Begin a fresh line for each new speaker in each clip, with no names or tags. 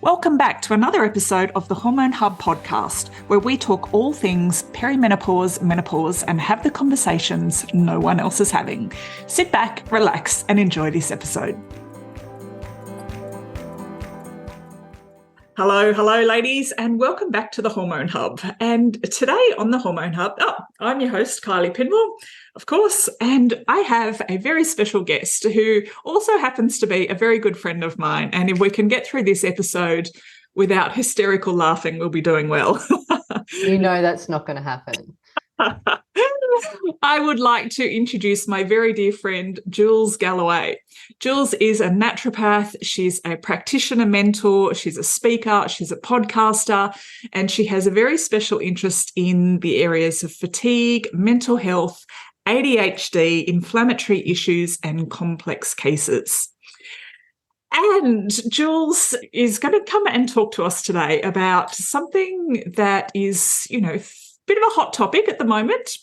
Welcome back to another episode of the Hormone Hub podcast, where we talk all things perimenopause, menopause, and have the conversations no one else is having. Sit back, relax, and enjoy this episode. Hello, ladies, and welcome back to the Hormone Hub. And today on the Hormone Hub, I'm your host, Kylie Pinmore, of course, and I have a very special guest who also happens to be a very good friend of mine. And if we can get through this episode without hysterical laughing, we'll be doing well.
You know that's not going to happen.
I would like to introduce my very dear friend, Jules Galloway. Jules is a naturopath. She's a practitioner mentor. She's a speaker. She's a podcaster. And she has a very special interest in the areas of fatigue, mental health, ADHD, inflammatory issues, and complex cases. And Jules is going to come and talk to us today about something that is, bit of a hot topic at the moment,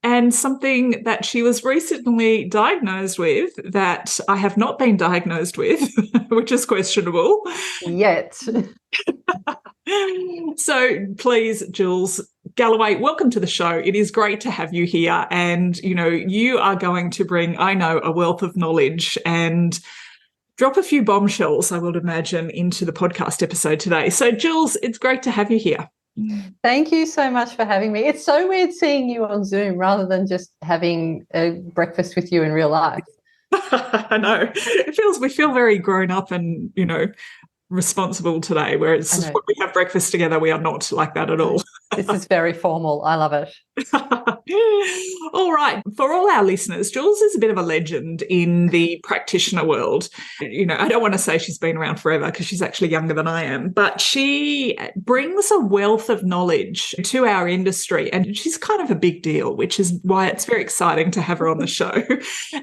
and something that she was recently diagnosed with that I have not been diagnosed with, which is questionable.
Yet.
So please, Jules Galloway, welcome to the show. It is great to have you here. And, you are going to bring, I know, a wealth of knowledge and drop a few bombshells, I would imagine, into the podcast episode today. So, Jules, it's great to have you here.
Thank you so much for having me. It's so weird seeing you on Zoom rather than just having a breakfast with you in real life.
I know. We feel very grown up and, responsible today, whereas when we have breakfast together, we are not like that at all.
This is very formal. I love it.
All right. For all our listeners, Jules is a bit of a legend in the practitioner world. I don't want to say she's been around forever because she's actually younger than I am, but she brings a wealth of knowledge to our industry, and she's kind of a big deal, which is why it's very exciting to have her on the show.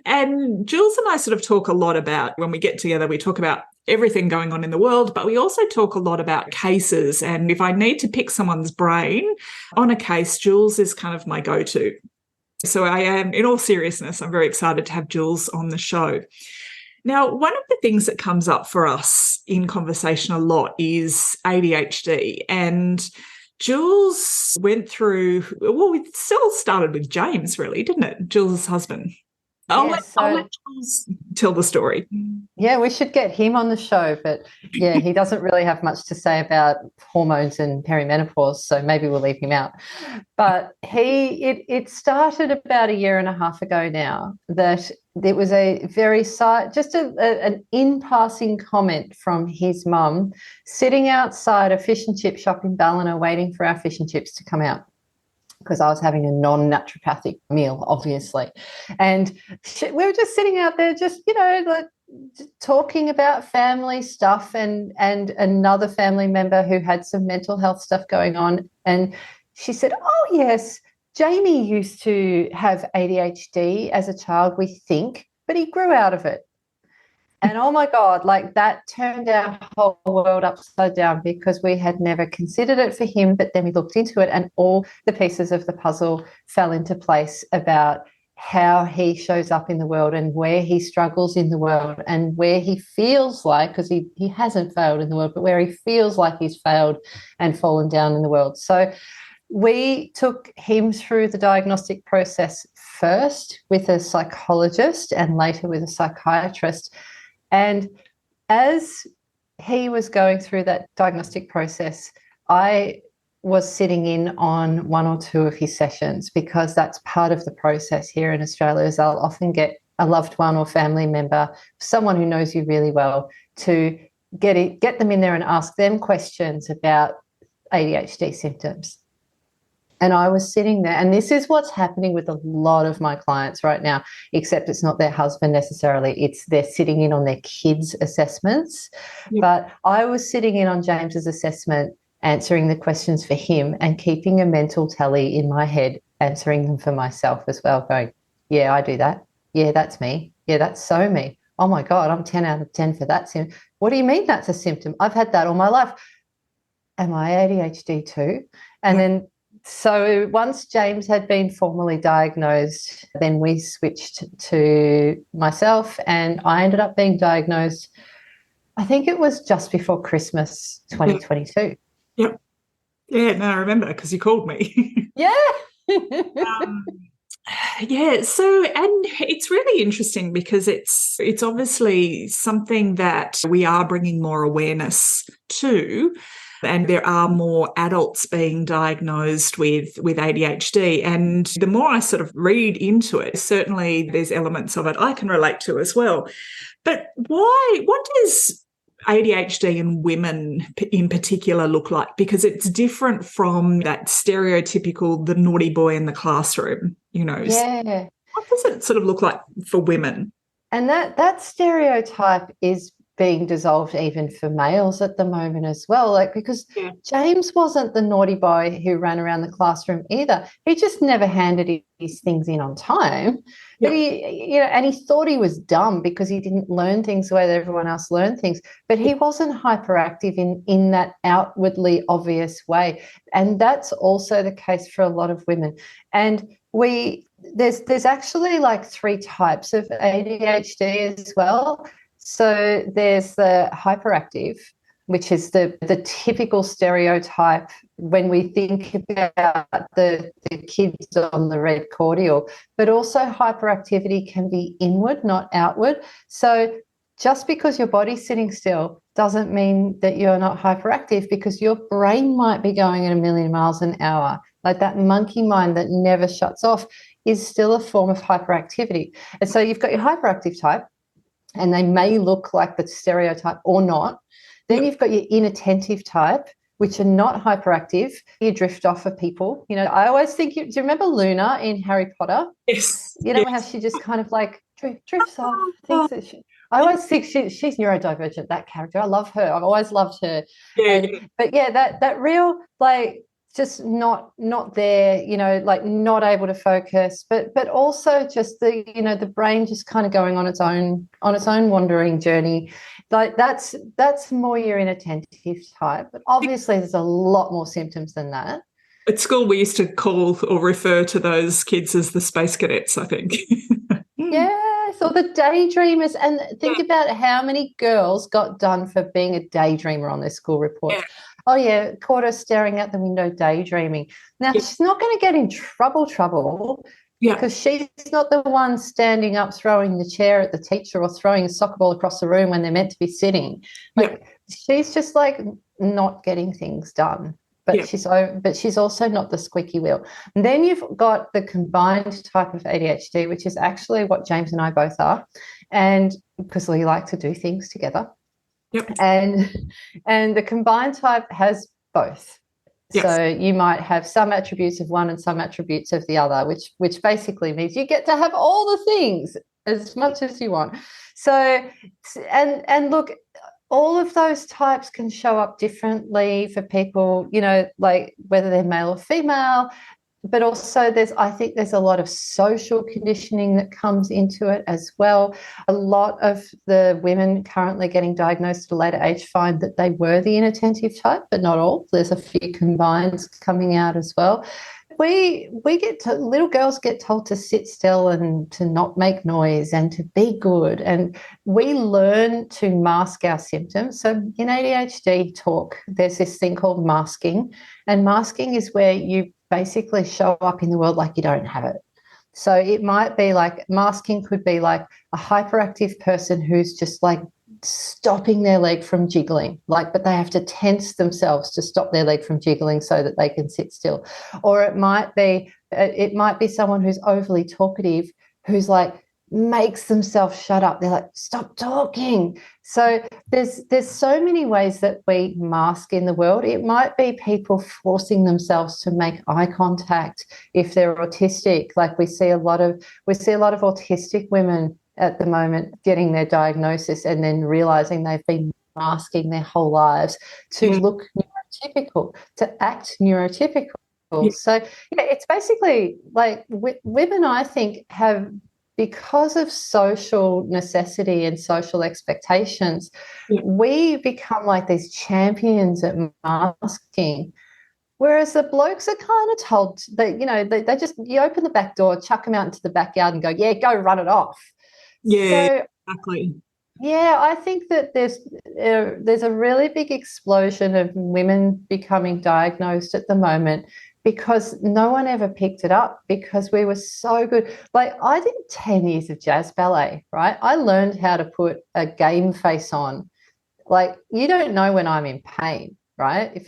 And Jules and I sort of talk a lot about, when we get together, we talk about everything going on in the world, but we also talk a lot about cases. And if I need to pick someone's brain on a case, Jules is kind of my go-to. So I am, in all seriousness, I'm very excited to have Jules on the show. Now, one of the things that comes up for us in conversation a lot is ADHD. And Jules went through, it still started with James, really, didn't it? Jules' husband. I'll let Jules tell the story.
Yeah, we should get him on the show, but yeah, he doesn't really have much to say about hormones and perimenopause, so maybe we'll leave him out. But it started about a year and a half ago now, that there was a very an in-passing comment from his mum sitting outside a fish and chip shop in Ballina waiting for our fish and chips to come out, because I was having a non-naturopathic meal, obviously. And we were just sitting out there just, talking about family stuff and another family member who had some mental health stuff going on. And she said, oh, yes, Jamie used to have ADHD as a child, we think, but he grew out of it. And oh my God, that turned our whole world upside down, because we had never considered it for him. But then we looked into it and all the pieces of the puzzle fell into place about how he shows up in the world and where he struggles in the world and where he feels like, because he hasn't failed in the world, but where he feels like he's failed and fallen down in the world. So we took him through the diagnostic process first with a psychologist and later with a psychiatrist. And as he was going through that diagnostic process, I was sitting in on one or two of his sessions, because that's part of the process here in Australia, is I'll often get a loved one or family member, someone who knows you really well, to get them in there and ask them questions about ADHD symptoms. And I was sitting there, and this is what's happening with a lot of my clients right now, except it's not their husband necessarily. They're sitting in on their kids' assessments. Yep. But I was sitting in on James's assessment, answering the questions for him and keeping a mental tally in my head, answering them for myself as well, going, yeah, I do that. Yeah, that's me. Yeah, that's so me. Oh, my God, I'm 10 out of 10 for that symptom. What do you mean that's a symptom? I've had that all my life. Am I ADHD too? And then so once James had been formally diagnosed, then we switched to myself, and I ended up being diagnosed I think it was just before Christmas 2022.
Yep. Yeah, no, I remember because you called me.
Yeah.
um, yeah, so and it's really interesting because it's obviously something that we are bringing more awareness to, and there are more adults being diagnosed with ADHD. And the more I sort of read into it, certainly there's elements of it I can relate to as well. But what does ADHD in women in particular look like? Because it's different from that stereotypical the naughty boy in the classroom,
Yeah.
What does it sort of look like for women?
And that stereotype is being dissolved even for males at the moment as well. Like, because James wasn't the naughty boy who ran around the classroom either. He just never handed his things in on time. But and he thought he was dumb because he didn't learn things the way that everyone else learned things. But he wasn't hyperactive in that outwardly obvious way. And that's also the case for a lot of women. And there's actually like 3 types of ADHD as well. So there's the hyperactive, which is the typical stereotype when we think about the kids on the red cordial, but also hyperactivity can be inward, not outward. So just because your body's sitting still doesn't mean that you're not hyperactive, because your brain might be going at 1,000,000 miles an hour. Like that monkey mind that never shuts off is still a form of hyperactivity. And so you've got your hyperactive type, and they may look like the stereotype or not. Then you've got your inattentive type, which are not hyperactive. You drift off of people. I always think, do you remember Luna in Harry Potter?
Yes.
How she just kind of like drifts off. I always think she's neurodivergent, that character. I love her. I've always loved her. But that real, like, just not there, like not able to focus, but also just the brain just kind of going on its own wandering journey. Like that's more your inattentive type. But obviously there's a lot more symptoms than that.
At school we used to call or refer to those kids as the space cadets, I think.
Yes, or the daydreamers. And think about how many girls got done for being a daydreamer on their school reports. Oh, yeah, caught her staring out the window daydreaming. Now, she's not going to get in trouble because she's not the one standing up throwing the chair at the teacher or throwing a soccer ball across the room when they're meant to be sitting. She's just like not getting things done. But she's also not the squeaky wheel. And then you've got the combined type of ADHD, which is actually what James and I both are, and because we like to do things together. And the combined type has both. So you might have some attributes of one and some attributes of the other, which basically means you get to have all the things as much as you want. So and look, all of those types can show up differently for people, like whether they're male or female, but also I think there's a lot of social conditioning that comes into it as well. A lot of the women currently getting diagnosed at a later age find that they were the inattentive type, but not all. There's a few combines coming out as well. Little girls get told to sit still and to not make noise and to be good. And we learn to mask our symptoms. So in ADHD talk, there's this thing called masking. And masking is where you basically show up in the world like you don't have it. So it might be like, masking could be like a hyperactive person who's just like stopping their leg from jiggling, but they have to tense themselves to stop their leg from jiggling so that they can sit still. Or it might be someone who's overly talkative, who's like makes themselves shut up. They're like, stop talking. So there's so many ways that we mask in the world. It might be people forcing themselves to make eye contact if they're autistic. Like we see a lot of autistic women at the moment getting their diagnosis and then realizing they've been masking their whole lives to look neurotypical, to act neurotypical. So it's basically like women, I think, have, because of social necessity and social expectations, we become like these champions at masking. Whereas the blokes are kind of told that, they just, you open the back door, chuck them out into the backyard and go, go run it off.
Yeah, exactly.
Yeah, I think that there's a really big explosion of women becoming diagnosed at the moment because no one ever picked it up because we were so good. Like I did 10 years of jazz ballet, right? I learned how to put a game face on. Like you don't know when I'm in pain, right? If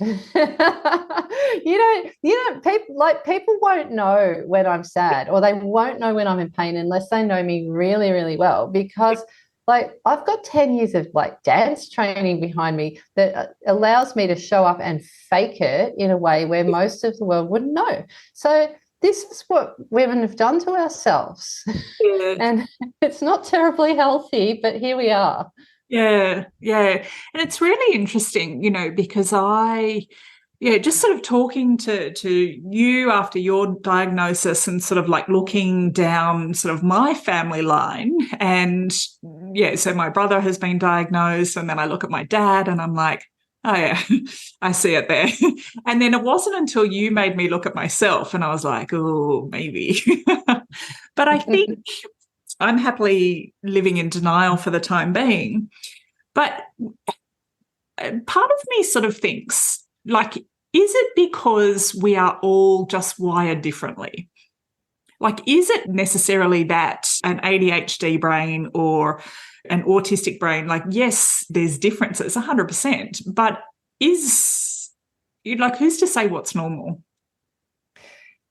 people won't know when I'm sad or they won't know when I'm in pain unless they know me really, really well because like I've got 10 years of like dance training behind me that allows me to show up and fake it in a way where most of the world wouldn't know. So this is what women have done to ourselves.
Yeah.
And it's not terribly healthy, but here we are.
Yeah, yeah. And it's really interesting, because just sort of talking to you after your diagnosis and sort of like looking down sort of my family line. And yeah, so my brother has been diagnosed, and then I look at my dad and I'm like, oh yeah, I see it there. And then it wasn't until you made me look at myself and I was like, oh, maybe. But I think I'm happily living in denial for the time being. But part of me sort of thinks, like, is it because we are all just wired differently? Like, is it necessarily that an ADHD brain or an autistic brain, like, yes, there's differences, 100%, but who's to say what's normal?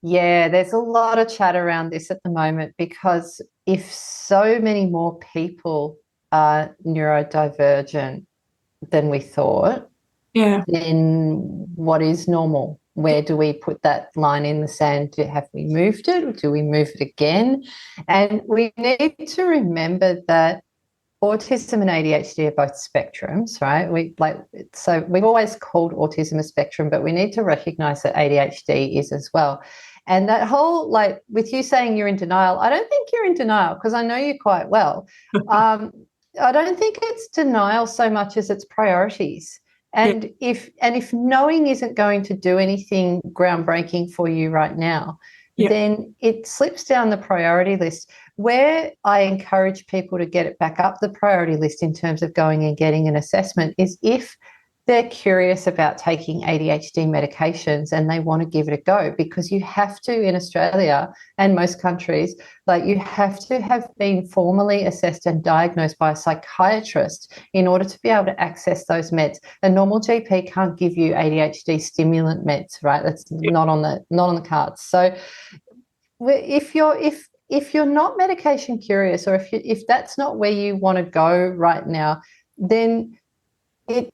Yeah, there's a lot of chat around this at the moment because if so many more people are neurodivergent than we thought,
Yeah.
then what is normal? Where do we put that line in the sand? Have we moved it or do we move it again? And we need to remember that autism and ADHD are both spectrums, right? So we've always called autism a spectrum, but we need to recognize that ADHD is as well. And that whole, like, with you saying you're in denial, I don't think you're in denial because I know you quite well. I don't think it's denial so much as it's priorities.
Yeah.
And if knowing isn't going to do anything groundbreaking for you right now,
Yeah.
then it slips down the priority list. Where I encourage people to get it back up the priority list in terms of going and getting an assessment is if they're curious about taking ADHD medications and they want to give it a go, because you have to, in Australia and most countries, like you have to have been formally assessed and diagnosed by a psychiatrist in order to be able to access those meds. A normal GP can't give you ADHD stimulant meds, right? That's not on the cards. So if you're not medication curious, or if that's not where you want to go right now, then it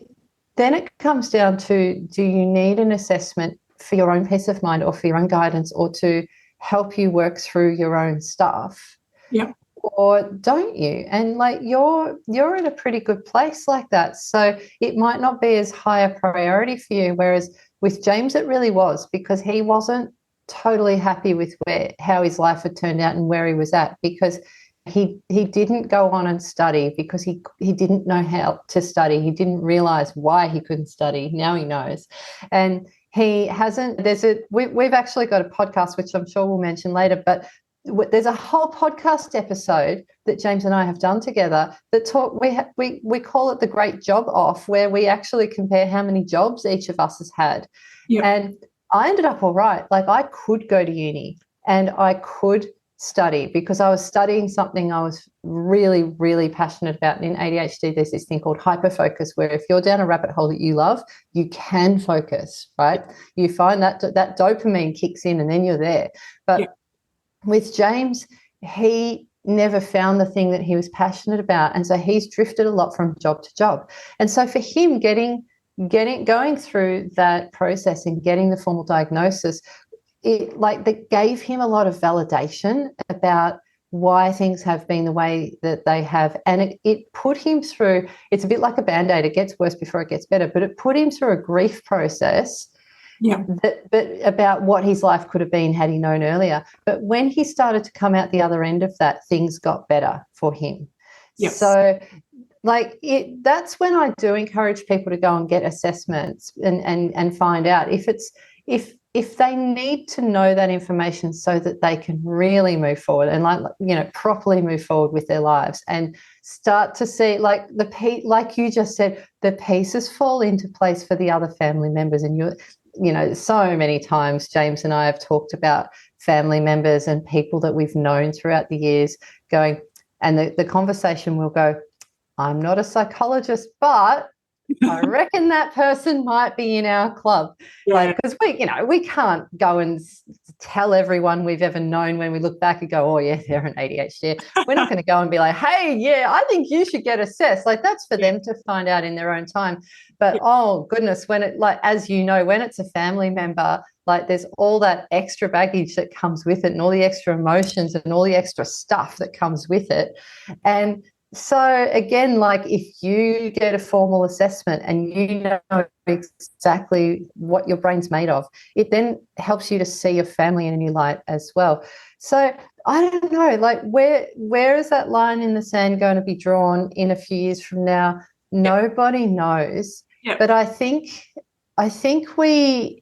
comes down to, do you need an assessment for your own peace of mind or for your own guidance or to help you work through your own stuff?
Yeah.
Or don't you? And like you're in a pretty good place like that. So it might not be as high a priority for you. Whereas with James, it really was, because he wasn't totally happy with how his life had turned out and where he was at, because he didn't go on and study because he didn't know how to study. He didn't realize why he couldn't study. Now he knows. And he hasn't, we've actually got a podcast, which I'm sure we'll mention later, but there's a whole podcast episode that James and I have done together that we call it the Great Job Off, where we actually compare how many jobs each of us has had.
Yep.
And I ended up all right. Like I could go to uni and I could study because I was studying something I was really, really passionate about. And in ADHD, there's this thing called hyperfocus, where if you're down a rabbit hole that you love, you can focus, right? You find that dopamine kicks in and then you're there. But with James, he never found the thing that he was passionate about. And so he's drifted a lot from job to job. And so for him, going through that process and getting the formal diagnosis, that gave him a lot of validation about why things have been the way that they have. And it put him through, it's a bit like a Band-Aid, it gets worse before it gets better, but it put him through a grief process.
Yeah.
But about what his life could have been had he known earlier. But when he started to come out the other end of that, things got better for him.
Yes.
So that's when I do encourage people to go and get assessments and find out if if they need to know that information so that they can really move forward and properly move forward with their lives and start to see like you just said, the pieces fall into place for the other family members. And so many times James and I have talked about family members and people that we've known throughout the years going, and the conversation will go, I'm not a psychologist, but I reckon that person might be in our club.
Yeah.
Because we can't go and tell everyone we've ever known when we look back and go, oh yeah, they're an ADHD. We're not going to go and be like, hey, yeah, I think you should get assessed. Like, that's for them to find out in their own time. But oh goodness, when it, like, as you know, when it's a family member, like, there's all that extra baggage that comes with it, and all the extra emotions and all the extra stuff that comes with it. And so again, like, if you get a formal assessment and you know exactly what your brain's made of, it then helps you to see your family in a new light as well. So I don't know, like, where is that line in the sand going to be drawn in a few years from now? Nobody knows.
Yep.
But I think we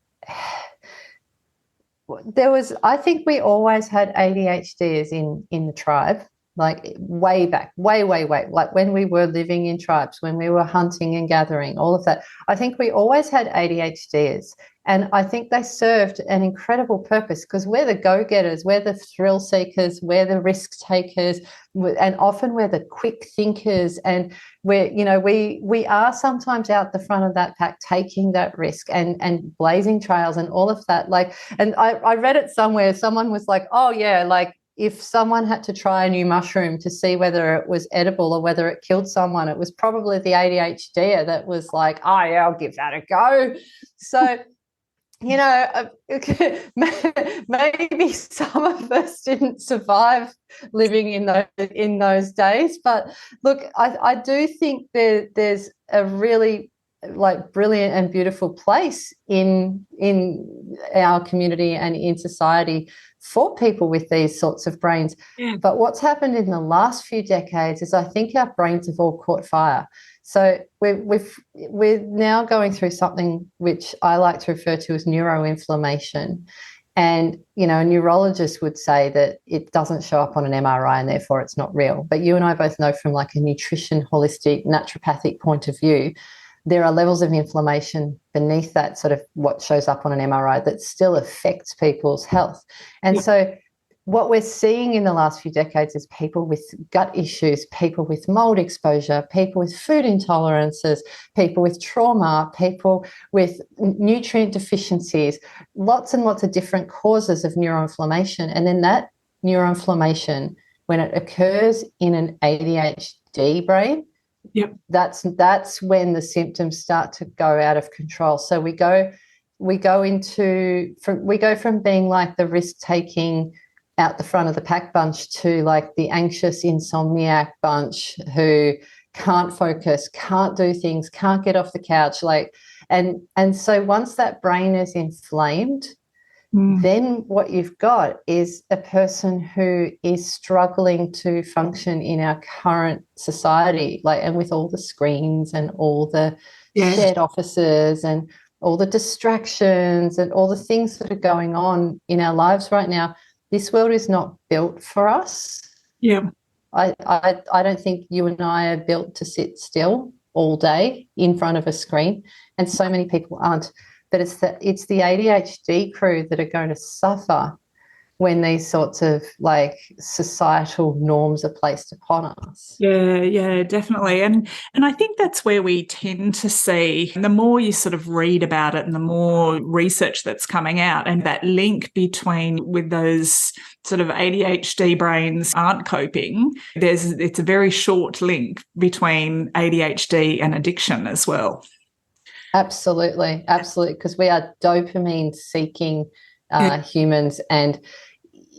always had ADHDers in the tribe. Like, way back, way, like when we were living in tribes, when we were hunting and gathering, all of that. I think we always had ADHDers, and I think they served an incredible purpose, because we're the go-getters, we're the thrill seekers, we're the risk takers, and often we're the quick thinkers, and we are sometimes out the front of that pack taking that risk and blazing trails and all of that. Like, and I read it somewhere, someone was like, oh yeah, like, if someone had to try a new mushroom to see whether it was edible or whether it killed someone, it was probably the ADHD that was like, oh, yeah, I'll give that a go. So, maybe some of us didn't survive living in those days. But look, I do think there's a really, like, brilliant and beautiful place in our community and in society for people with these sorts of brains.
Yeah.
But what's happened in the last few decades is I think our brains have all caught fire. So we're now going through something which I like to refer to as neuroinflammation. And, a neurologist would say that it doesn't show up on an MRI and therefore it's not real. But you and I both know from, like, a nutrition, holistic, naturopathic point of view, there are levels of inflammation beneath that sort of what shows up on an MRI that still affects people's health. And so what we're seeing in the last few decades is people with gut issues, people with mold exposure, people with food intolerances, people with trauma, people with nutrient deficiencies, lots and lots of different causes of neuroinflammation. And then that neuroinflammation, when it occurs in an ADHD brain, that's when the symptoms start to go out of control. So we go from being like the risk-taking out the front of the pack bunch to, like, the anxious insomniac bunch who can't focus, can't do things, can't get off the couch, like, and so once that brain is inflamed, then what you've got is a person who is struggling to function in our current society, like, and with all the screens and all the shared offices and all the distractions and all the things that are going on in our lives right now. This world is not built for us.
Yeah.
I don't think you and I are built to sit still all day in front of a screen, and so many people aren't. But it's the ADHD crew that are going to suffer when these sorts of, like, societal norms are placed upon us.
Yeah, definitely. And I think that's where we tend to see, the more you sort of read about it and the more research that's coming out, and that link between, with those sort of ADHD brains aren't coping, it's a very short link between ADHD and addiction as well.
Absolutely, because we are dopamine-seeking humans, and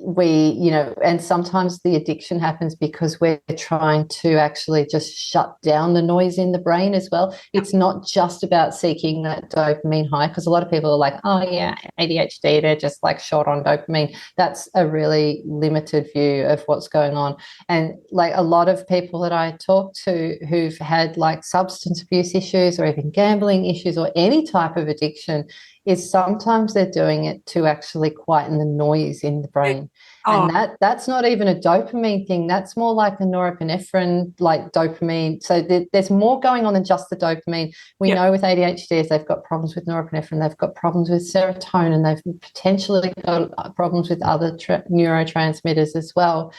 and sometimes the addiction happens because we're trying to actually just shut down the noise in the brain as well. It's not just about seeking that dopamine high, because a lot of people are like, oh yeah, ADHD, they're just, like, short on dopamine. That's a really limited view of what's going on. And, like, a lot of people that I talk to who've had, like, substance abuse issues or even gambling issues or any type of addiction, is sometimes they're doing it to actually quieten the noise in the brain.
Oh,
And that's not even a dopamine thing. That's more like a norepinephrine, like dopamine. So there's more going on than just the dopamine. We know with ADHDs, they've got problems with norepinephrine, they've got problems with serotonin, they've potentially got problems with other neurotransmitters as well.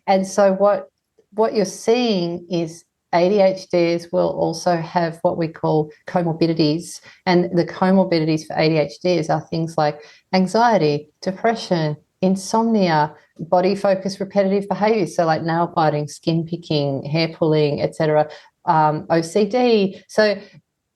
And so what you're seeing is ADHDs will also have what we call comorbidities. And the comorbidities for ADHDs are things like anxiety, depression, insomnia, body focused repetitive behaviors, so like nail biting, skin picking, hair pulling, etc., OCD. So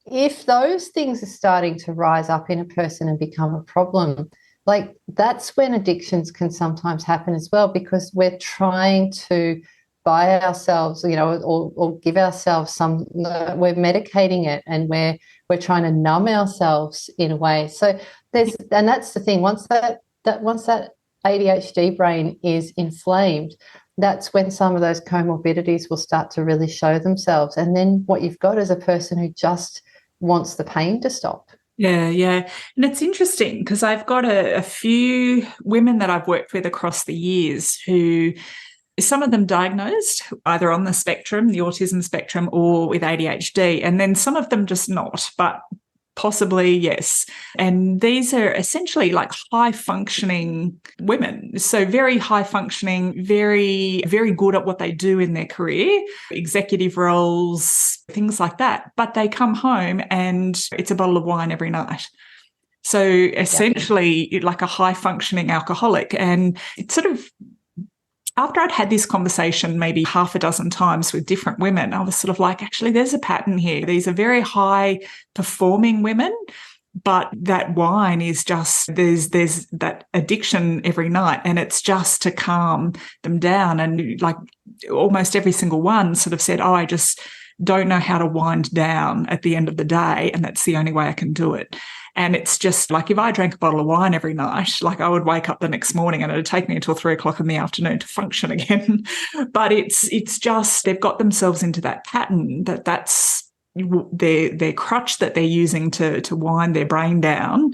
if those things are starting to rise up in a person and become a problem, like that's when addictions can sometimes happen as well, because we're trying to buy ourselves, or give ourselves some, we're medicating it, and we're trying to numb ourselves in a way. So and that's the thing, once that ADHD brain is inflamed, that's when some of those comorbidities will start to really show themselves. And then what you've got is a person who just wants the pain to stop.
Yeah. And it's interesting because I've got a few women that I've worked with across the years who, some of them diagnosed either on the spectrum, the autism spectrum, or with ADHD, and then some of them just not, but possibly yes. And these are essentially like high functioning women. So very high functioning, very, very good at what they do in their career, executive roles, things like that. But they come home and it's a bottle of wine every night. So essentially like a high functioning alcoholic. And it's sort of, after I'd had this conversation maybe half a dozen times with different women, I was sort of like, actually, there's a pattern here. These are very high performing women, but that wine is just, there's that addiction every night, and it's just to calm them down. And like almost every single one sort of said, I just don't know how to wind down at the end of the day, and that's the only way I can do it. And it's just like, if I drank a bottle of wine every night, like I would wake up the next morning and it'd take me until 3:00 in the afternoon to function again. But it's just, they've got themselves into that pattern that's their crutch that they're using to wind their brain down,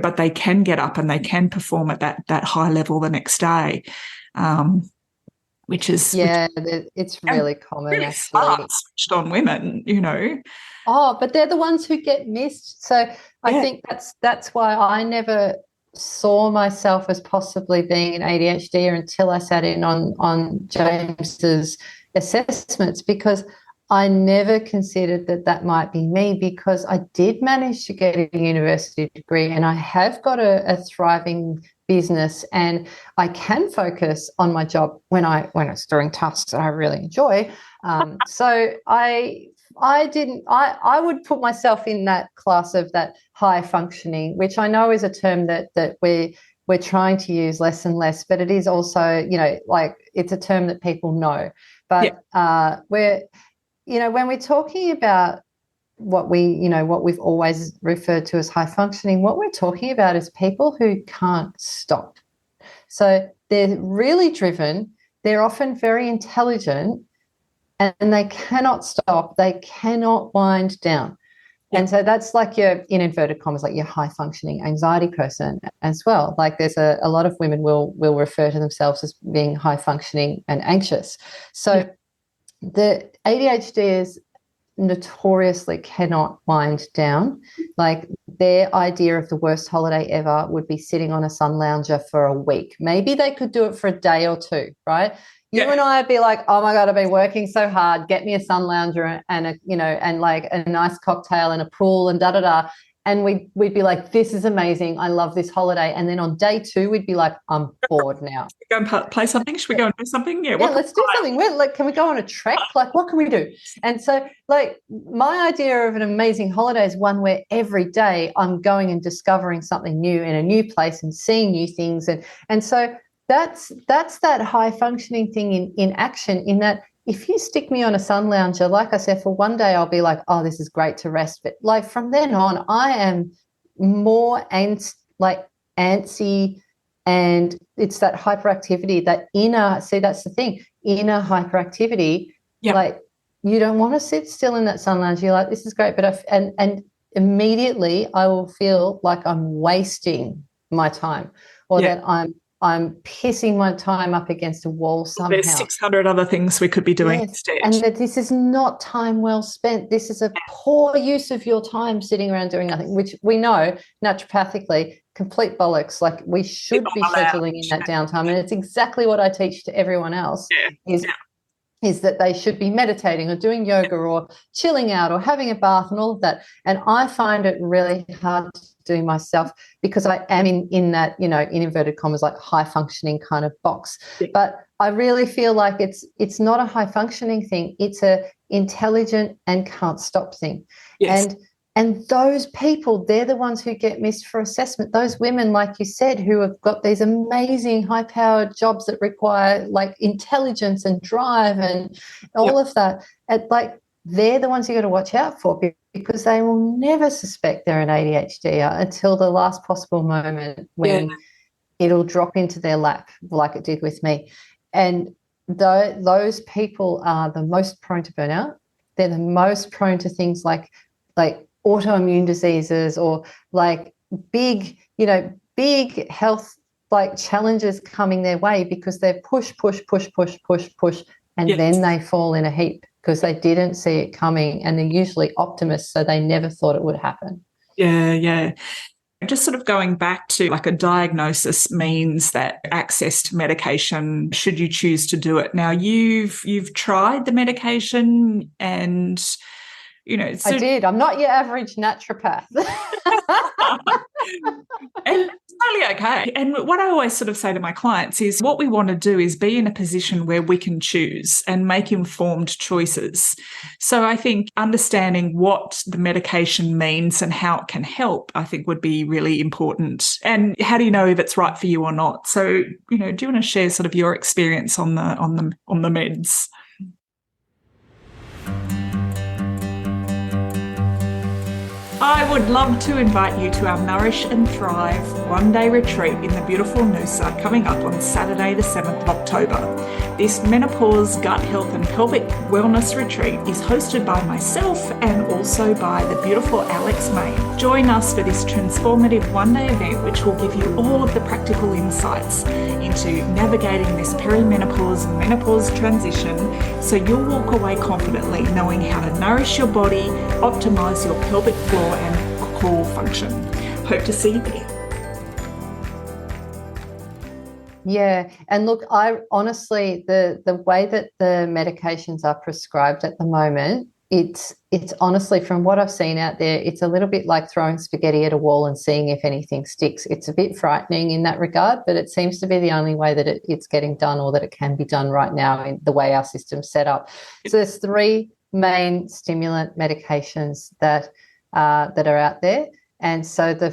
but they can get up and they can perform at that high level the next day. Which is
it's really common,
really
actually.
Smart, switched on women,
Oh, but they're the ones who get missed. So I think that's why I never saw myself as possibly being an ADHD until I sat in on James's assessments, because I never considered that might be me, because I did manage to get a university degree and I have got a thriving business, and I can focus on my job when it's doing tasks that I really enjoy. So I would put myself in that class of that high functioning, which I know is a term that we're trying to use less and less, but it is also, like it's a term that people know. But when we're talking about what we've always referred to as high functioning, what we're talking about is people who can't stop. So they're really driven, they're often very intelligent, and they cannot stop, they cannot wind down. And so that's like your, in inverted commas, like your high functioning anxiety person as well. Like there's a lot of women will refer to themselves as being high functioning and anxious. So the ADHDs notoriously cannot wind down. Like their idea of the worst holiday ever would be sitting on a sun lounger for a week. Maybe they could do it for a day or two, right? You and I would be like, oh my God, I've been working so hard. Get me a sun lounger and and like a nice cocktail and a pool and da-da-da. And we'd be like, this is amazing. I love this holiday. And then on day 2, we'd be like, I'm bored now.
Go and play something? Should we go and do something? Yeah,
let's do something. Can we go on a trek? Like, what can we do? And so, like, my idea of an amazing holiday is one where every day I'm going and discovering something new in a new place and seeing new things. And so that's that high functioning thing in action, in that if you stick me on a sun lounger, like I said, for one day I'll be like, oh, this is great to rest. But like from then on, I am more antsy, and it's that hyperactivity, that inner, see, that's the thing, inner hyperactivity. Like you don't want to sit still in that sun lounger. You're like, this is great. But and immediately I will feel like I'm wasting my time, or
Yeah.
that I'm pissing my time up against a wall somehow.
There's 600 other things we could be doing instead.
And that this is not time well spent. This is a poor use of your time sitting around doing nothing, which we know naturopathically, complete bollocks. Like, we should be scheduling in that downtime. And it's exactly what I teach to everyone else is that they should be meditating or doing yoga or chilling out or having a bath and all of that. And I find it really hard to do myself because I am in that, in inverted commas, like high functioning kind of box. But I really feel like it's not a high functioning thing. It's a intelligent and can't stop thing.
Yes.
And those people, they're the ones who get missed for assessment. Those women, like you said, who have got these amazing high-powered jobs that require like intelligence and drive and all of that. They're the ones you got to watch out for, because they will never suspect they're an ADHD until the last possible moment when it'll drop into their lap, like it did with me. And those people are the most prone to burnout. They're the most prone to things like autoimmune diseases or like big health like challenges coming their way, because they're push, and then they fall in a heap because they didn't see it coming, and they're usually optimists, so they never thought it would happen.
Yeah. Just sort of going back to like a diagnosis means that access to medication, should you choose to do it. Now, you've tried the medication and
I did. I'm not your average naturopath.
And it's totally okay. And what I always sort of say to my clients is what we want to do is be in a position where we can choose and make informed choices. So I think understanding what the medication means and how it can help, I think, would be really important. And how do you know if it's right for you or not? So, do you want to share sort of your experience on the meds? I would love to invite you to our Nourish and Thrive one-day retreat in the beautiful Noosa coming up on Saturday the 7th of October. This menopause, gut health and pelvic wellness retreat is hosted by myself and also by the beautiful Alex May. Join us for this transformative one-day event which will give you all of the practical insights into navigating this perimenopause and menopause transition, so you'll walk away confidently knowing how to nourish your body, optimise your pelvic floor and core function. Hope to see you there.
Yeah, and look, I honestly, the way that the medications are prescribed at the moment, it's honestly, from what I've seen out there, it's a little bit like throwing spaghetti at a wall and seeing if anything sticks. It's a bit frightening in that regard, but it seems to be the only way that it's getting done, or that it can be done right now in the way our system's set up. So there's 3 main stimulant medications that are out there. And so the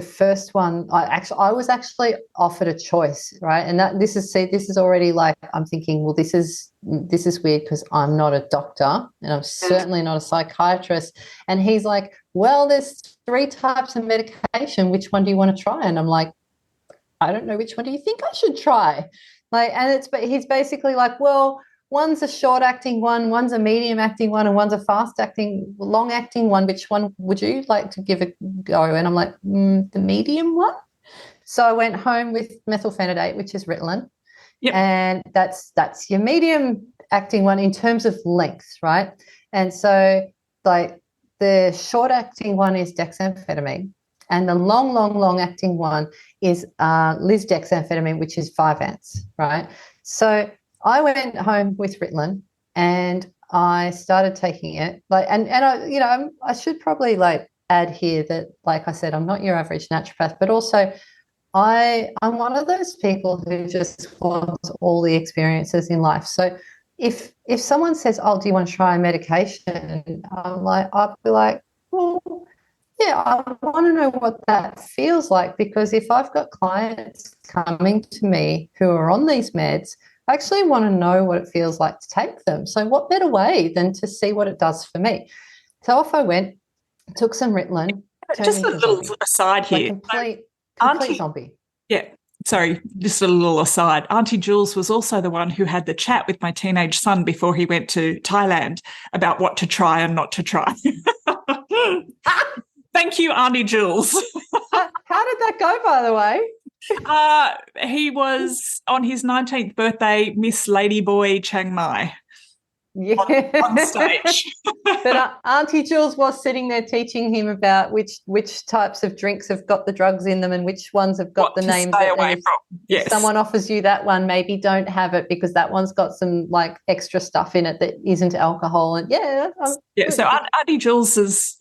first one, I was actually offered a choice, right? And this is already like, I'm thinking, well, this is weird because I'm not a doctor and I'm certainly not a psychiatrist. And he's like, well, there's 3 types of medication. Which one do you want to try? And I'm like, I don't know. Which one do you think I should try? But he's basically like, well, one's a short-acting one, one's a medium-acting one, and one's a fast-acting, long-acting one. Which one would you like to give a go? And I'm like, the medium one. So I went home with methylphenidate, which is Ritalin. Yep. And that's your medium-acting one in terms of length, right? And so like the short-acting one is dexamphetamine, and the long-acting one is lisdexamphetamine, which is 5 ants, right? So I went home with Ritalin and I started taking it. And I should probably add here that, like I said, I'm not your average naturopath, but also I'm one of those people who just wants all the experiences in life. So if someone says, "Oh, do you want to try a medication?" I'll be like, well, yeah, I want to know what that feels like, because if I've got clients coming to me who are on these meds, I actually want to know what it feels like to take them. So what better way than to see what it does for me? So off I went, took some Ritalin.
Just a little aside here.
Complete zombie.
Yeah, sorry, just a little aside. Auntie Jules was also the one who had the chat with my teenage son before he went to Thailand about what to try and not to try. Thank you, Auntie Jules.
How did that go, by the way?
He was on his 19th birthday, Miss Ladyboy Chiang Mai.
Yeah.
On stage.
But Auntie Jules was sitting there teaching him about which types of drinks have got the drugs in them and which ones have got the names.
Stay away from. Yes.
If someone offers you that one, maybe don't have it because that one's got some like extra stuff in it that isn't alcohol. And
so Auntie Jules is,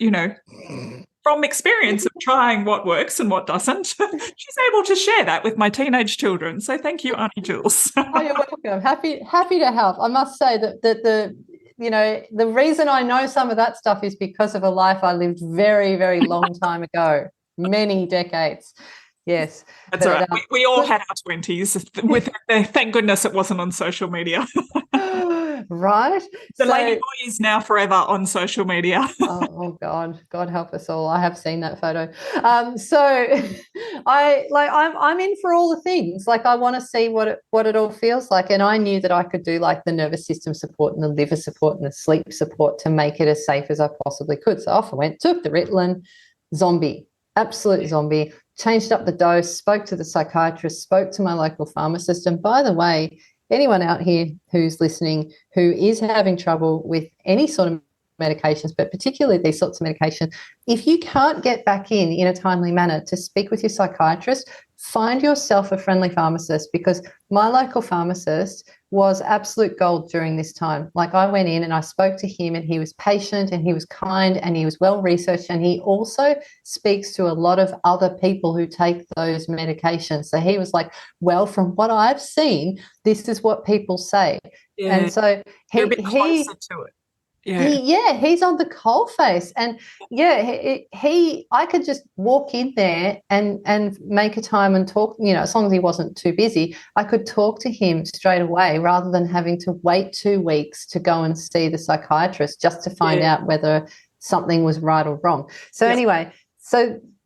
from experience of trying what works and what doesn't, she's able to share that with my teenage children. So thank you, Auntie Jules.
Oh, you're welcome. Happy to help. I must say that the reason I know some of that stuff is because of a life I lived very, very long time ago, many decades. Yes.
That's all right. We all had our 20s. Thank goodness it wasn't on social media.
Right.
The Ladyboy is now forever on social media.
oh God help us all. I have seen that photo. So I'm in for all the things. Like I want to see what it all feels like. And I knew that I could do like the nervous system support and the liver support and the sleep support to make it as safe as I possibly could. So off I went, took the Ritalin, zombie, absolute zombie, changed up the dose, spoke to the psychiatrist, spoke to my local pharmacist. And by the way, anyone out here who's listening who is having trouble with any sort of medications, but particularly these sorts of medications, if you can't get back in a timely manner to speak with your psychiatrist, find yourself a friendly pharmacist, because my local pharmacist was absolute gold during this time. Like I went in and I spoke to him and he was patient and he was kind and he was well researched, and he also speaks to a lot of other people who take those medications. So he was like, well, from what I've seen, this is what people say. Yeah. And so
You're a bit closer to it.
He's on the coalface, and I could just walk in there and make a time and talk, as long as he wasn't too busy, I could talk to him straight away rather than having to wait 2 weeks to go and see the psychiatrist just to find out whether something was right or wrong. So anyway,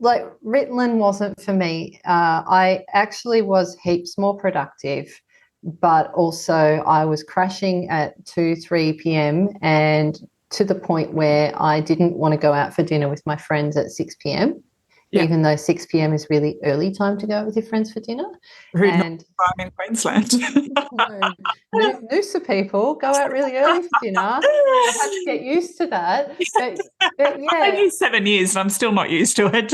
like Ritalin wasn't for me. I actually was heaps more productive, but also I was crashing at 3 p.m. and to the point where I didn't want to go out for dinner with my friends at 6 p.m., even though 6 p.m. is really early time to go out with your friends for dinner.
And I'm in Queensland.
Noosa people go out really early for dinner. I had to get used to that. But yeah.
I've been here 7 years and I'm still not used to it.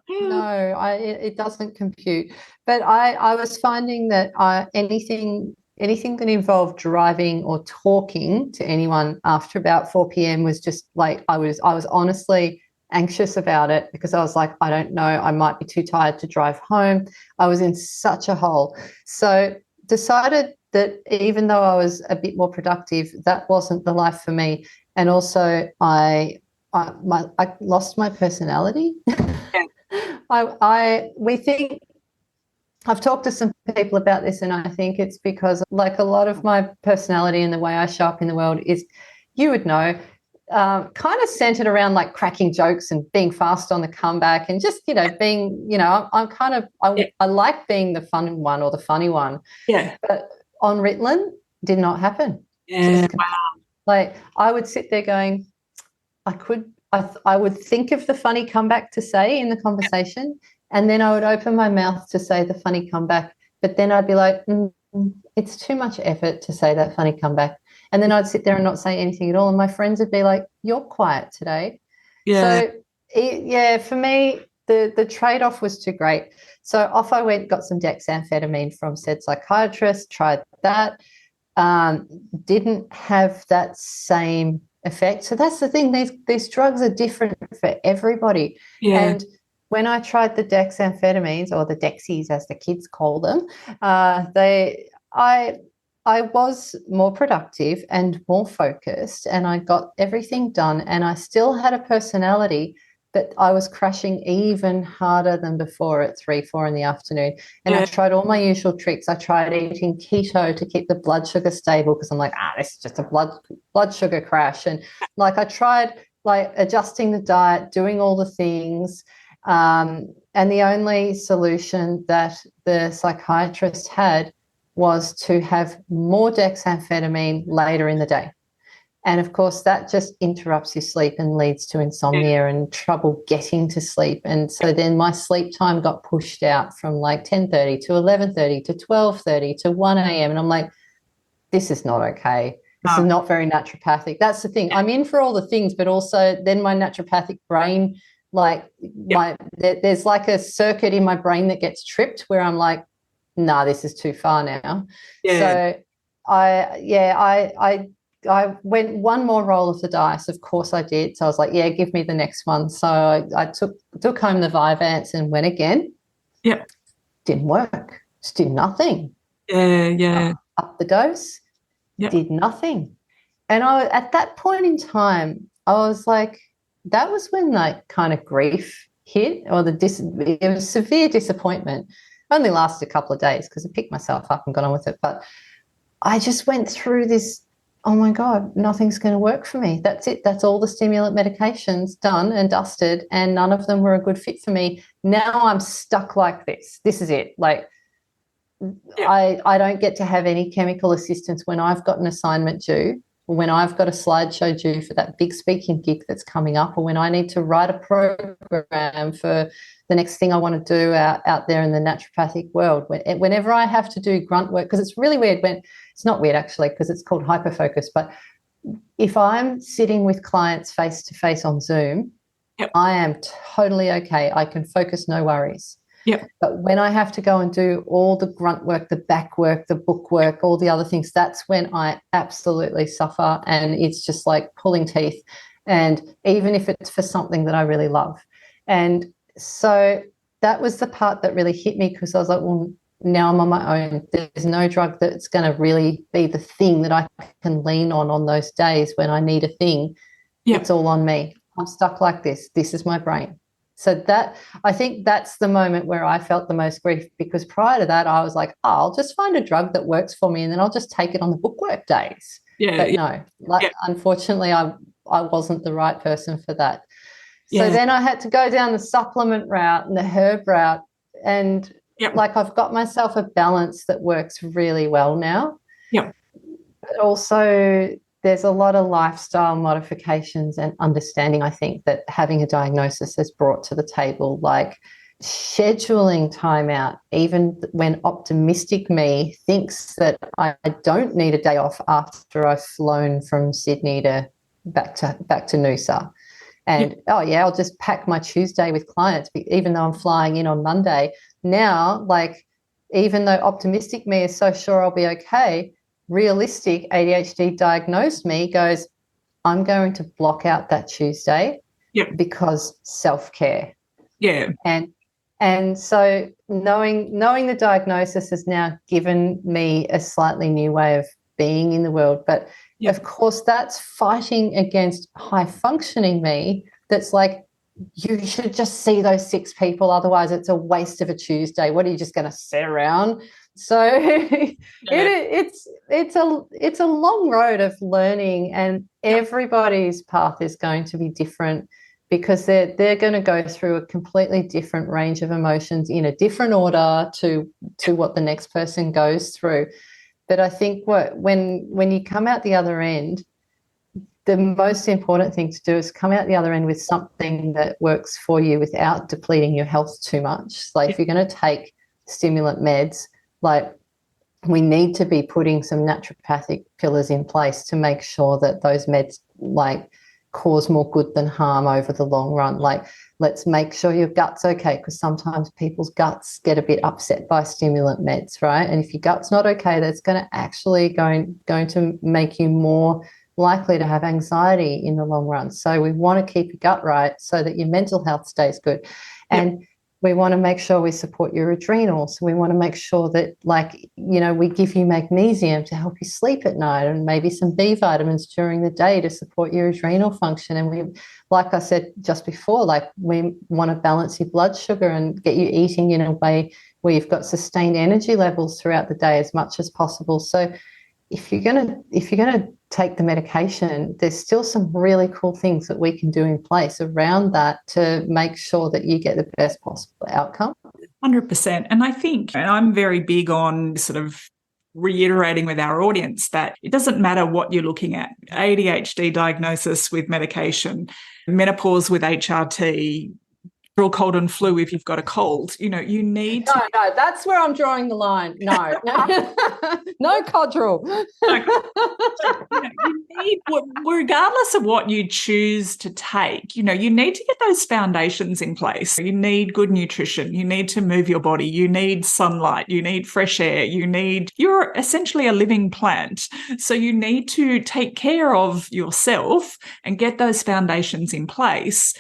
No, it doesn't compute. But I was finding that anything that involved driving or talking to anyone after about 4 p.m. was just like I was honestly anxious about it, because I was like, I don't know, I might be too tired to drive home. I was in such a hole. So decided that even though I was a bit more productive, that wasn't the life for me. And also I lost my personality. We think, I've talked to some people about this, and I think it's because like a lot of my personality and the way I show up in the world is, you would know, kind of centered around like cracking jokes and being fast on the comeback and just, being, I like being the fun one or the funny one.
Yeah.
But on Ritalin, did not happen.
Yeah. Wow.
Like I would sit there going, I would think of the funny comeback to say in the conversation, and then I would open my mouth to say the funny comeback, but then I'd be like, it's too much effort to say that funny comeback. And then I'd sit there and not say anything at all. And my friends would be like, you're quiet today. Yeah. So, for me, the trade-off was too great. So off I went, got some dexamphetamine from said psychiatrist, tried that. Didn't have that same effect. So that's the thing. These drugs are different for everybody. Yeah. And when I tried the dexamphetamines, or the Dexies as the kids call them, I was more productive and more focused, and I got everything done, and I still had a personality, but I was crashing even harder than before at 3, 4 in the afternoon. And I tried all my usual tricks. I tried eating keto to keep the blood sugar stable, because I'm like, this is just a blood sugar crash. And like I tried like adjusting the diet, doing all the things. And the only solution that the psychiatrist had was to have more dexamphetamine later in the day. And of course, that just interrupts your sleep and leads to insomnia and trouble getting to sleep. And so then my sleep time got pushed out from like 10:30 to 11:30 to 12:30 to 1 a.m. And I'm like, this is not okay. This is not very naturopathic. That's the thing. I'm in for all the things, but also then my naturopathic brain, like there's like a circuit in my brain that gets tripped where I'm like, nah, this is too far now. So I went one more roll of the dice. Of course I did. So I was like, yeah, give me the next one. So I took home the Vyvanse and went again.
Yep.
Didn't work. Just did nothing.
Yeah.
Up the dose. Yep. Did nothing. And at that point in time, I was like, that was when like kind of grief hit, or it was severe disappointment. Only lasted a couple of days because I picked myself up and got on with it. But I just went through this, oh my God, nothing's going to work for me. That's it. That's all the stimulant medications done and dusted, and none of them were a good fit for me. Now I'm stuck like this. This is it. Like, I don't get to have any chemical assistance when I've got an assignment due, when I've got a slideshow due for that big speaking gig that's coming up, or when I need to write a program for the next thing I want to do out there in the naturopathic world. Whenever I have to do grunt work, because it's really weird it's not weird actually, because it's called hyperfocus, but if I'm sitting with clients face to face on Zoom, I am totally okay. I can focus, no worries. But when I have to go and do all the grunt work, the back work, the book work, all the other things, that's when I absolutely suffer, and it's just like pulling teeth. And even if it's for something that I really love. And so that was the part that really hit me, because I was like, well, now I'm on my own. There's no drug that's going to really be the thing that I can lean on those days when I need a thing. It's all on me. I'm stuck like this. This is my brain. So I think that's the moment where I felt the most grief, because prior to that I was like, oh, I'll just find a drug that works for me and then I'll just take it on the bookwork days. But no, unfortunately I wasn't the right person for that. So then I had to go down the supplement route and the herb route, and like I've got myself a balance that works really well now. But also there's a lot of lifestyle modifications and understanding, I think, that having a diagnosis has brought to the table, like scheduling time out, even when optimistic me thinks that I don't need a day off after I've flown from Sydney to back to Noosa. And, I'll just pack my Tuesday with clients, even though I'm flying in on Monday. Now, like, even though optimistic me is so sure I'll be okay, realistic ADHD diagnosed me goes, I'm going to block out that Tuesday because self-care. And so knowing the diagnosis has now given me a slightly new way of being in the world. But of course, that's fighting against high-functioning me that's like, you should just see those 6 people, otherwise it's a waste of a Tuesday. What are you just going to sit around? So it's a long road of learning, and everybody's path is going to be different, because they're going to go through a completely different range of emotions in a different order to what the next person goes through. But I think when you come out the other end, the most important thing to do is come out the other end with something that works for you without depleting your health too much. Like if you're going to take stimulant meds, like we need to be putting some naturopathic pillars in place to make sure that those meds like cause more good than harm over the long run. Like, let's make sure your gut's okay, because sometimes people's guts get a bit upset by stimulant meds, right? And if your gut's not okay, that's going to actually going to make you more likely to have anxiety in the long run. So we want to keep your gut right so that your mental health stays good. And we want to make sure we support your adrenals. We want to make sure that, like, we give you magnesium to help you sleep at night, and maybe some B vitamins during the day to support your adrenal function. And we, like I said just before, like we want to balance your blood sugar and get you eating in a way where you've got sustained energy levels throughout the day as much as possible. So if you're gonna take the medication, there's still some really cool things that we can do in place around that to make sure that you get the best possible outcome.
100%. And I think, and I'm very big on sort of reiterating with our audience that it doesn't matter what you're looking at. ADHD diagnosis with medication, menopause with HRT, drill cold and flu if you've got a cold. You know, you need to...
No, that's where I'm drawing the line. No, no Codral.
You need, regardless of what you choose to take, you know, you need to get those foundations in place. You need good nutrition. You need to move your body. You need sunlight. You need fresh air. You're essentially a living plant. So you need to take care of yourself and get those foundations in place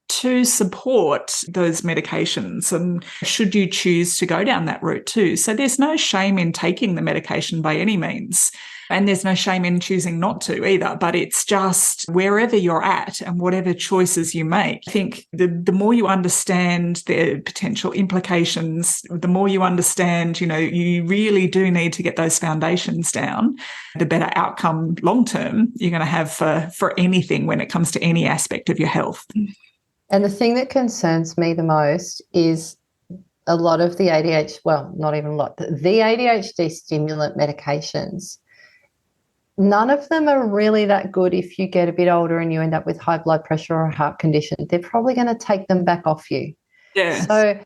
to support those medications, and should you choose to go down that route too. So there's no shame in taking the medication by any means, and there's no shame in choosing not to either, but it's just wherever you're at and whatever choices you make. I think the more you understand the potential implications, the more you understand, you know, you really do need to get those foundations down, the better outcome long term you're going to have for anything when it comes to any aspect of your health.
And the thing that concerns me the most is a lot of the ADHD, well, not even a lot, the ADHD stimulant medications, none of them are really that good if you get a bit older and you end up with high blood pressure or a heart condition. They're probably going to take them back off you.
Yeah.
So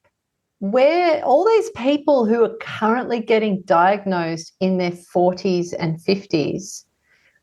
where all these people who are currently getting diagnosed in their 40s and 50s,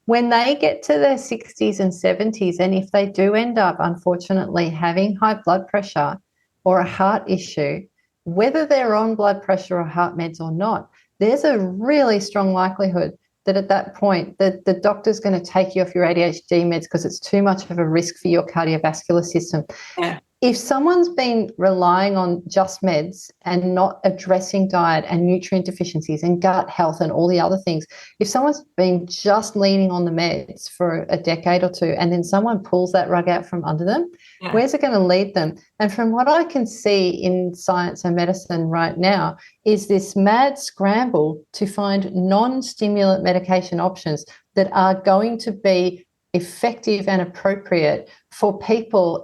when they get to their 60s and 70s, and if they do end up, unfortunately, having high blood pressure or a heart issue, whether they're on blood pressure or heart meds or not, there's a really strong likelihood that at that point the doctor's going to take you off your ADHD meds because it's too much of a risk for your cardiovascular system.
Yeah.
If someone's been relying on just meds and not addressing diet and nutrient deficiencies and gut health and all the other things, if someone's been just leaning on the meds for a decade or two and then someone pulls that rug out from under them, where's it going to lead them? And from what I can see in science and medicine right now is this mad scramble to find non-stimulant medication options that are going to be effective and appropriate for people,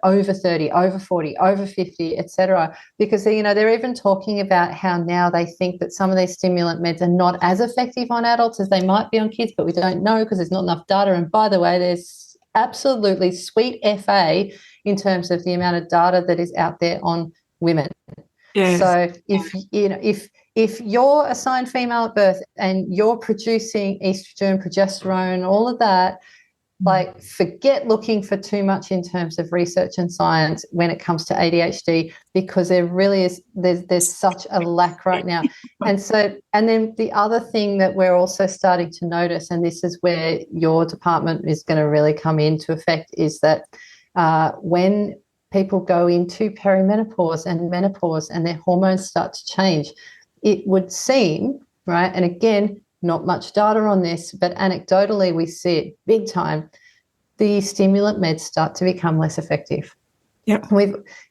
over 30, over 40, over 50, etc. Because, they're even talking about how now they think that some of these stimulant meds are not as effective on adults as they might be on kids, but we don't know because there's not enough data. And by the way, there's absolutely sweet FA in terms of the amount of data that is out there on women. Yes. So if you're assigned female at birth and you're producing estrogen, progesterone, all of that, like, forget looking for too much in terms of research and science when it comes to ADHD, because there really is, there's such a lack right now. And then the other thing that we're also starting to notice, and this is where your department is going to really come into effect, is that when people go into perimenopause and menopause and their hormones start to change, it would seem, right, and again, not much data on this, but anecdotally we see it big time, the stimulant meds start to become less effective.
Yep.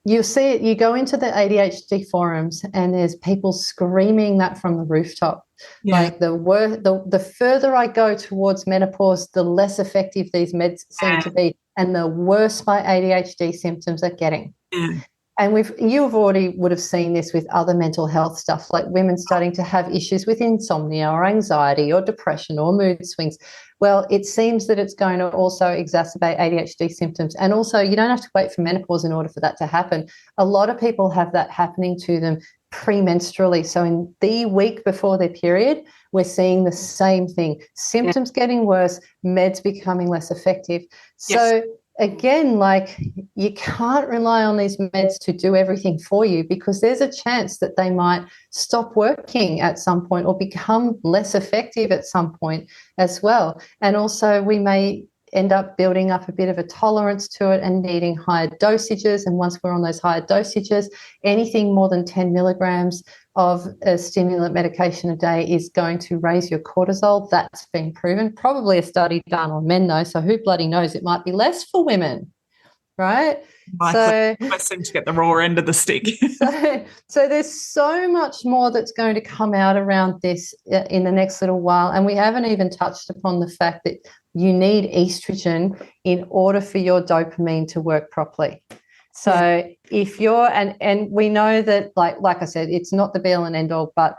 You see it, you go into the ADHD forums and there's people screaming that from the rooftop. Yeah. Like the further I go towards menopause, the less effective these meds seem to be, and the worse my ADHD symptoms are getting. Mm. And you've already would have seen this with other mental health stuff, like women starting to have issues with insomnia or anxiety or depression or mood swings. Well, it seems that it's going to also exacerbate ADHD symptoms. And also, you don't have to wait for menopause in order for that to happen. A lot of people have that happening to them premenstrually. So in the week before their period, we're seeing the same thing. Symptoms getting worse, meds becoming less effective. So again, like, you can't rely on these meds to do everything for you, because there's a chance that they might stop working at some point or become less effective at some point as well. And also we may end up building up a bit of a tolerance to it and needing higher dosages. And once we're on those higher dosages, anything more than 10 milligrams of a stimulant medication a day is going to raise your cortisol. That's been proven. Probably a study done on men, though, so who bloody knows? It might be less for women, right?
I seem to get the raw end of the stick.
so there's so much more that's going to come out around this in the next little while, and we haven't even touched upon the fact that you need estrogen in order for your dopamine to work properly. So if you're, and we know that, like I said, it's not the be all and end all, but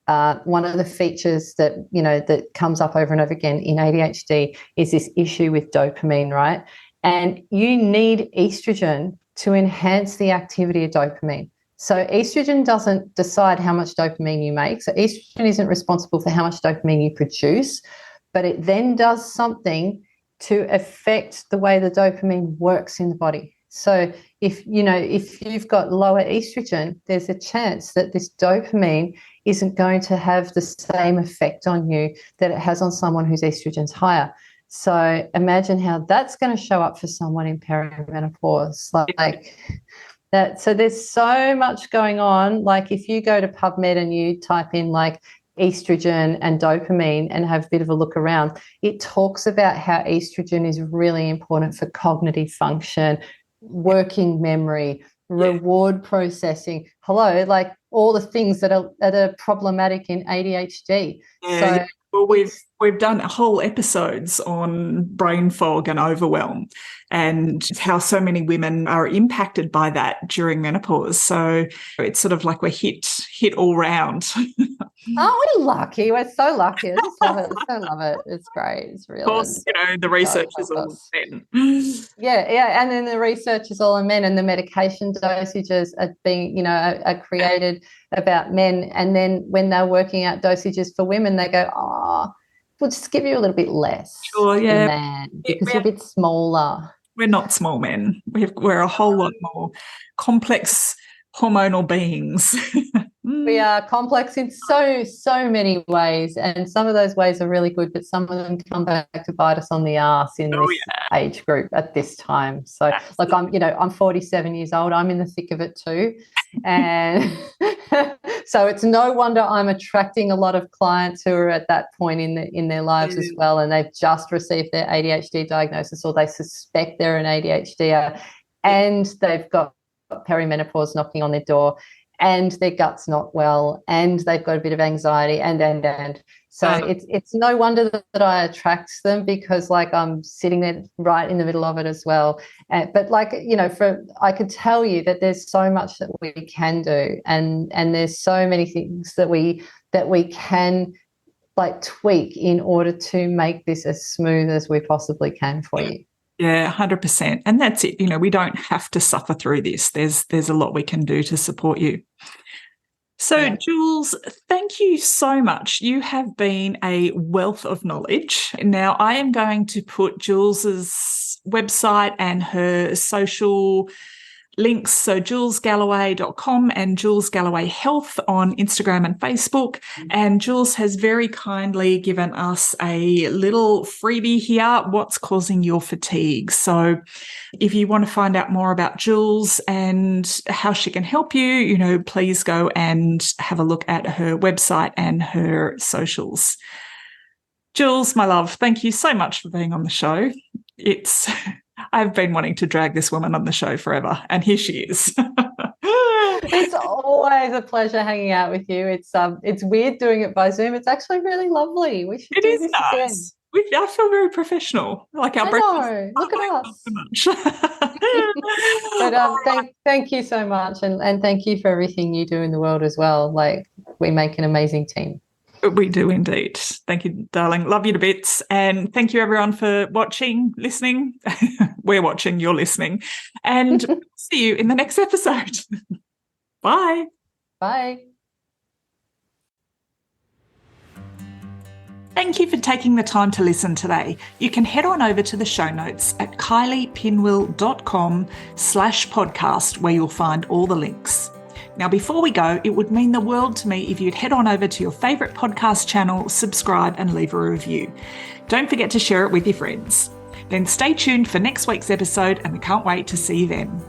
one of the features that, that comes up over and over again in ADHD is this issue with dopamine, right? And you need estrogen to enhance the activity of dopamine. So estrogen doesn't decide how much dopamine you make. So estrogen isn't responsible for how much dopamine you produce, but it then does something to affect the way the dopamine works in the body. So if you've got lower estrogen, there's a chance that this dopamine isn't going to have the same effect on you that it has on someone whose estrogen's higher. So imagine how that's going to show up for someone in perimenopause. Like that. So there's so much going on. Like if you go to PubMed and you type in like estrogen and dopamine and have a bit of a look around, it talks about how estrogen is really important for cognitive function, working memory, reward processing. Hello, like all the things that are problematic in ADHD.
Well, we've done whole episodes on brain fog and overwhelm and how so many women are impacted by that during menopause. So it's sort of like we're hit all round.
Oh, we're lucky. We're so lucky. I just love it. I love it. It's great. It's real.
Of course, the research is all men.
Yeah. And then the research is all on men, and the medication dosages are being, are created about men. And then when they're working out dosages for women, they go, we'll just give you a little bit less.
Sure, yeah.
Man, because you're a bit smaller.
We're not small men. We're a whole lot more complex hormonal beings.
We are complex in so many ways, and some of those ways are really good, but some of them come back to bite us on the arse in this age group at this time. So
Absolutely.
I'm 47 years old. I'm in the thick of it too. And so it's no wonder I'm attracting a lot of clients who are at that point in their lives as well, and they've just received their ADHD diagnosis, or they suspect they're an ADHD, and they've got perimenopause knocking on their door, and their gut's not well, and they've got a bit of anxiety, and so it's no wonder that I attract them, because like I'm sitting there right in the middle of it as well. But like I could tell you that there's so much that we can do, and there's so many things that we can like tweak in order to make this as smooth as we possibly can for you.
Yeah, 100%. And that's it. We don't have to suffer through this. There's a lot we can do to support you. So, Jules, thank you so much. You have been a wealth of knowledge. Now, I am going to put Jules's website and her social links, so julesgalloway.com and Jules Galloway Health on Instagram and Facebook. And Jules has very kindly given us a little freebie here, what's causing your fatigue. So if you want to find out more about Jules and how she can help you, please go and have a look at her website and her socials. Jules, my love, thank you so much for being on the show. I've been wanting to drag this woman on the show forever, and here she is.
It's always a pleasure hanging out with you. It's weird doing it by Zoom. It's actually really lovely. We should do this nice.
Again. I feel very professional. Like our breakfast.
Look at us. But thank you so much, and thank you for everything you do in the world as well. Like, we make an amazing team.
We do indeed. Thank you, darling. Love you to bits. And thank you, everyone, for watching, listening. We're watching, you're listening. And see you in the next episode. Bye.
Bye.
Thank you for taking the time to listen today. You can head on over to the show notes at kyliepinwill.com/podcast, where you'll find all the links. Now, before we go, it would mean the world to me if you'd head on over to your favourite podcast channel, subscribe and leave a review. Don't forget to share it with your friends. Then stay tuned for next week's episode, and we can't wait to see you then.